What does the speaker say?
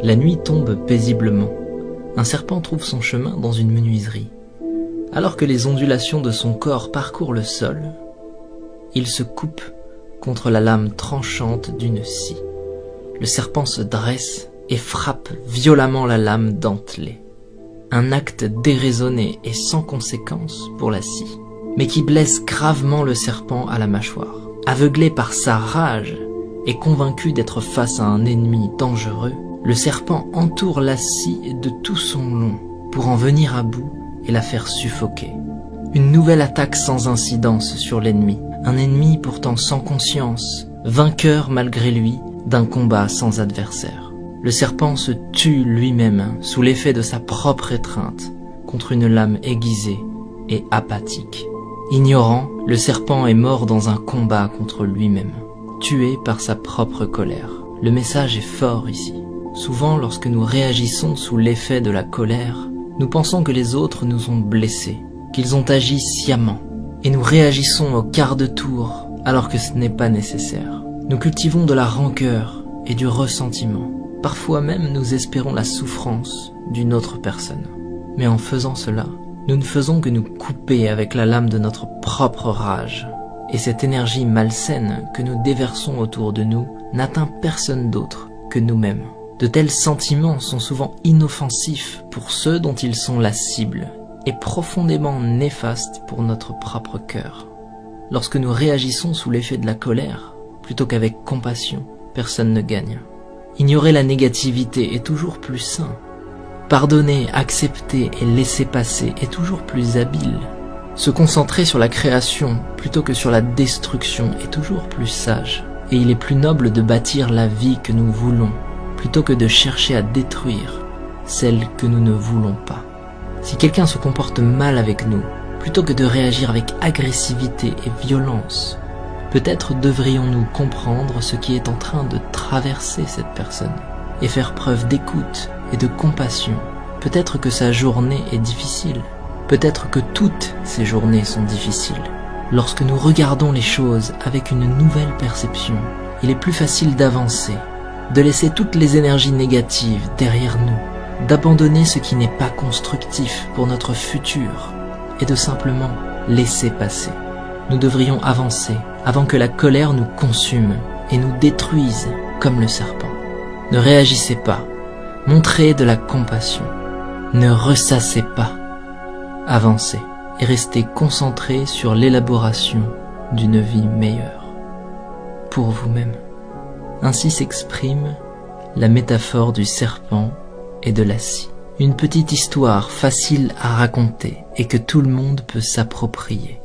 La nuit tombe paisiblement. Un serpent trouve son chemin dans une menuiserie. Alors que les ondulations de son corps parcourent le sol, il se coupe contre la lame tranchante d'une scie. Le serpent se dresse et frappe violemment la lame dentelée. Un acte déraisonné et sans conséquence pour la scie, mais qui blesse gravement le serpent à la mâchoire. Aveuglé par sa rage et convaincu d'être face à un ennemi dangereux, le serpent entoure la scie de tout son long pour en venir à bout et la faire suffoquer. Une nouvelle attaque sans incidence sur l'ennemi, un ennemi pourtant sans conscience, vainqueur malgré lui d'un combat sans adversaire. Le serpent se tue lui-même sous l'effet de sa propre étreinte contre une lame aiguisée et apathique. Ignorant, le serpent est mort dans un combat contre lui-même, tué par sa propre colère. Le message est fort ici. Souvent, lorsque nous réagissons sous l'effet de la colère, nous pensons que les autres nous ont blessés, qu'ils ont agi sciemment, et nous réagissons au quart de tour alors que ce n'est pas nécessaire. Nous cultivons de la rancœur et du ressentiment. Parfois même nous espérons la souffrance d'une autre personne. Mais en faisant cela, nous ne faisons que nous couper avec la lame de notre propre rage. Et cette énergie malsaine que nous déversons autour de nous n'atteint personne d'autre que nous-mêmes. De tels sentiments sont souvent inoffensifs pour ceux dont ils sont la cible et profondément néfastes pour notre propre cœur. Lorsque nous réagissons sous l'effet de la colère, plutôt qu'avec compassion, personne ne gagne. Ignorer la négativité est toujours plus sain. Pardonner, accepter et laisser passer est toujours plus habile. Se concentrer sur la création plutôt que sur la destruction est toujours plus sage. Et il est plus noble de bâtir la vie que nous voulons, plutôt que de chercher à détruire celle que nous ne voulons pas. Si quelqu'un se comporte mal avec nous, plutôt que de réagir avec agressivité et violence, peut-être devrions-nous comprendre ce qui est en train de traverser cette personne et faire preuve d'écoute et de compassion. Peut-être que sa journée est difficile. Peut-être que toutes ces journées sont difficiles. Lorsque nous regardons les choses avec une nouvelle perception, il est plus facile d'avancer, de laisser toutes les énergies négatives derrière nous, d'abandonner ce qui n'est pas constructif pour notre futur et de simplement laisser passer. Nous devrions avancer avant que la colère nous consume et nous détruise comme le serpent. Ne réagissez pas, montrez de la compassion, ne ressassez pas, avancez et restez concentrés sur l'élaboration d'une vie meilleure, pour vous-même. Ainsi s'exprime la métaphore du serpent et de la scie. Une petite histoire facile à raconter et que tout le monde peut s'approprier.